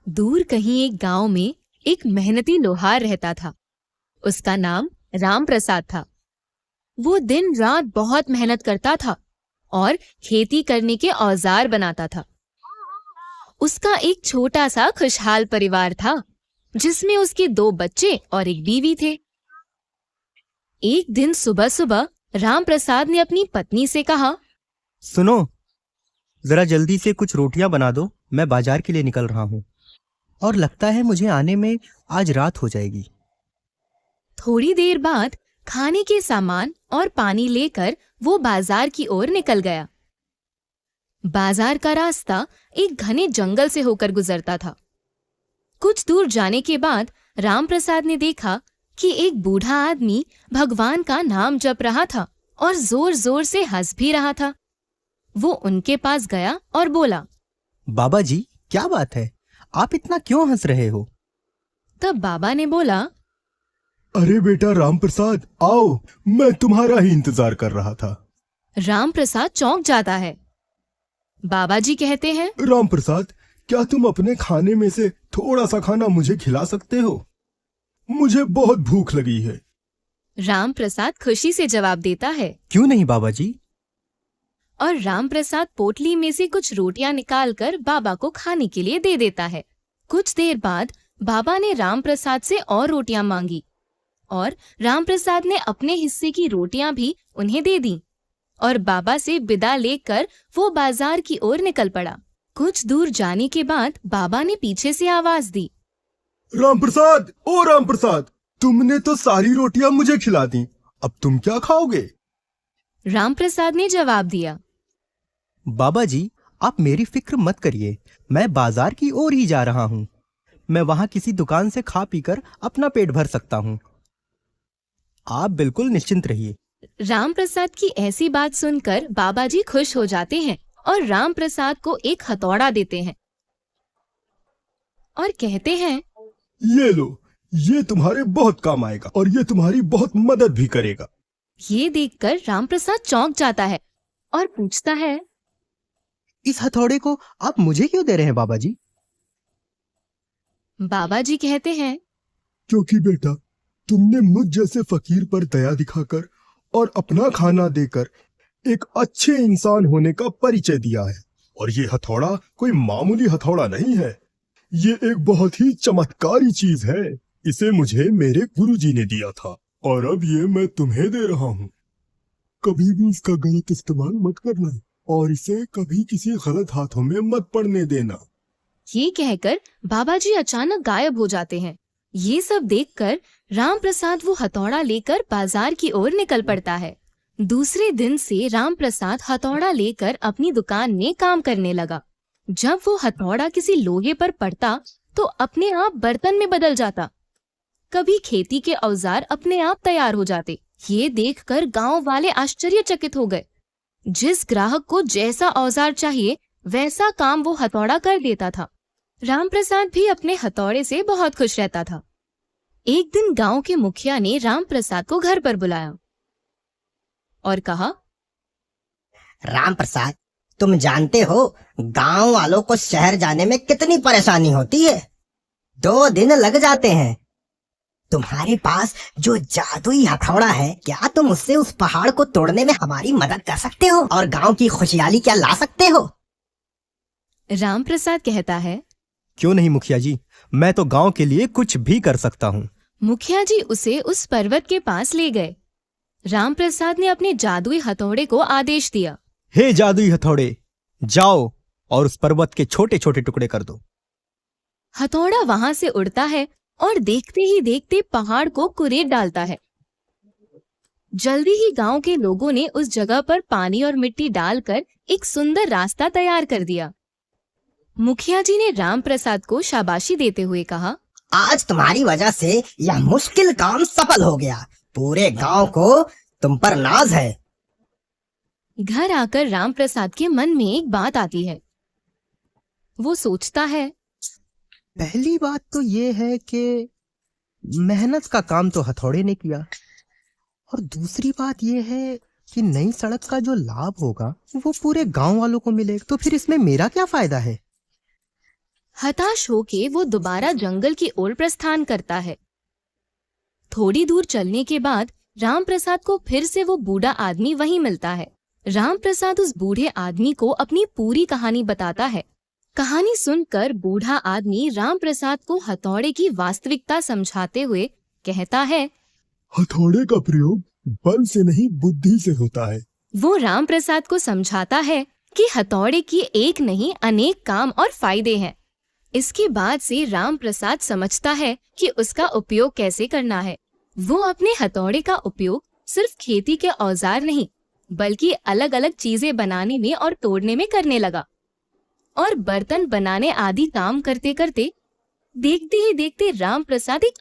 दूर कहीं एक गांव में एक मेहनती लोहार रहता था। उसका नाम राम प्रसाद था। वो दिन रात बहुत मेहनत करता था और खेती करने के औजार बनाता था। उसका एक छोटा सा खुशहाल परिवार था, जिसमें उसके 2 बच्चे और एक बीवी थे। एक दिन सुबह सुबह राम प्रसाद ने अपनी पत्नी से कहा, सुनो, जरा जल्दी से कुछ रोटियां बना दो, मैं बाजार के लिए निकल रहा हूँ और लगता है मुझे आने में आज रात हो जाएगी। थोड़ी देर बाद खाने के सामान और पानी लेकर वो बाजार की ओर निकल गया। बाजार का रास्ता एक घने जंगल से होकर गुजरता था। कुछ दूर जाने के बाद राम प्रसाद ने देखा कि एक बूढ़ा आदमी भगवान का नाम जप रहा था और जोर जोर से हंस भी रहा था। वो उनके पास गया और बोला, बाबा जी, क्या बात है? आप इतना क्यों हंस रहे हो? तब बाबा ने बोला, अरे बेटा राम प्रसाद, आओ, मैं तुम्हारा ही इंतजार कर रहा था। राम प्रसाद चौंक जाता है। बाबा जी कहते हैं, राम प्रसाद, क्या तुम अपने खाने में से थोड़ा सा खाना मुझे खिला सकते हो? मुझे बहुत भूख लगी है। राम प्रसाद खुशी से जवाब देता है। क्यों नहीं बाबा जी। और राम प्रसाद पोटली में से कुछ रोटियां निकालकर बाबा को खाने के लिए दे देता है। कुछ देर बाद बाबा ने राम प्रसाद से और रोटियां मांगी और राम प्रसाद ने अपने हिस्से की रोटियां भी उन्हें दे दी और बाबा से विदा लेकर वो बाजार की ओर निकल पड़ा। कुछ दूर जाने के बाद बाबा ने पीछे से आवाज दी, राम प्रसाद, ओ राम प्रसाद, तुमने तो सारी रोटियां मुझे खिला दी, अब तुम क्या खाओगे? राम प्रसाद ने जवाब दिया, बाबा जी, आप मेरी फिक्र मत करिए, मैं बाजार की ओर ही जा रहा हूँ। मैं वहां किसी दुकान से खा पीकर अपना पेट भर सकता हूँ। आप बिल्कुल निश्चिंत रहिए। राम प्रसाद की ऐसी बात सुनकर बाबा जी खुश हो जाते हैं और राम प्रसाद को एक हथौड़ा देते हैं और कहते हैं, ये लो, ये तुम्हारे बहुत काम आएगा और ये तुम्हारी बहुत मदद भी करेगा। ये देखकर राम प्रसाद चौंक जाता है और पूछता है, इस हथौड़े को आप मुझे क्यों दे रहे हैं बाबा जी? बाबा जी कहते हैं, क्योंकि बेटा, तुमने मुझ जैसे फकीर पर दया दिखाकर और अपना खाना देकर एक अच्छे इंसान होने का परिचय दिया है। और ये हथौड़ा कोई मामूली हथौड़ा नहीं है, ये एक बहुत ही चमत्कारी चीज है। इसे मुझे मेरे गुरुजी ने दिया था और अब ये मैं तुम्हें दे रहा हूँ। कभी भी इसका गलत इस्तेमाल मत करना और इसे कभी किसी गलत हाथों में मत पड़ने देना। ये कहकर बाबा जी अचानक गायब हो जाते हैं। ये सब देखकर राम प्रसाद वो हथौड़ा लेकर बाजार की ओर निकल पड़ता है। दूसरे दिन से राम प्रसाद हथौड़ा लेकर अपनी दुकान में काम करने लगा। जब वो हथौड़ा किसी लोहे पर पड़ता तो अपने आप बर्तन में बदल जाता। कभी खेती के औजार अपने आप तैयार हो जाते। ये देखकर गांव वाले आश्चर्यचकित हो गए। जिस ग्राहक को जैसा औजार चाहिए वैसा काम वो हथौड़ा कर देता था। राम प्रसाद भी अपने हथौड़े से बहुत खुश रहता था। एक दिन गांव के मुखिया ने राम प्रसाद को घर पर बुलाया और कहा, राम प्रसाद, तुम जानते हो गांव वालों को शहर जाने में कितनी परेशानी होती है। 2 दिन लग जाते हैं। तुम्हारे पास जो जादुई हथौड़ा है, क्या तुम उससे उस पहाड़ को तोड़ने में हमारी मदद कर सकते हो और गांव की खुशहाली क्या ला सकते हो? राम प्रसाद कहता है, क्यों नहीं मुखिया जी, मैं तो गांव के लिए कुछ भी कर सकता हूँ। मुखिया जी उसे उस पर्वत के पास ले गए। राम प्रसाद ने अपने जादुई हथौड़े को आदेश दिया, हे जादुई हथौड़े, जाओ और उस पर्वत के छोटे छोटे टुकड़े कर दो। हथौड़ा वहां से उड़ता है और देखते ही देखते पहाड़ को कुरेद डालता है। जल्दी ही गांव के लोगों ने उस जगह पर पानी और मिट्टी डालकर एक सुंदर रास्ता तैयार कर दिया। मुखिया जी ने राम प्रसाद को शाबाशी देते हुए कहा, आज तुम्हारी वजह से यह मुश्किल काम सफल हो गया। पूरे गांव को तुम पर नाज है। घर आकर राम प्रसाद के मन में एक बात आती है। वो सोचता है, पहली बात तो ये है कि मेहनत का काम तो हथौड़े ने किया, और दूसरी बात ये है कि नई सड़क का जो लाभ होगा वो पूरे गांव वालों को मिलेगा, तो फिर इसमें मेरा क्या फायदा है? हताश होके वो दोबारा जंगल की ओर प्रस्थान करता है। थोड़ी दूर चलने के बाद राम प्रसाद को फिर से वो बूढ़ा आदमी वहीं मिलता है। राम प्रसाद उस बूढ़े आदमी को अपनी पूरी कहानी बताता है। कहानी सुनकर बूढ़ा आदमी राम प्रसाद को हथौड़े की वास्तविकता समझाते हुए कहता है, हथौड़े का प्रयोग बल से नहीं बुद्धि से होता है। वो राम प्रसाद को समझाता है कि हथौड़े की एक नहीं अनेक काम और फायदे हैं। इसके बाद से राम प्रसाद समझता है कि उसका उपयोग कैसे करना है। वो अपने हथौड़े का उपयोग सिर्फ खेती के औजार नहीं बल्कि अलग अलग चीजें बनाने में और तोड़ने में करने लगा, और बर्तन बनाने आदि काम करते करते देखते ही देखते राम प्रसाद एक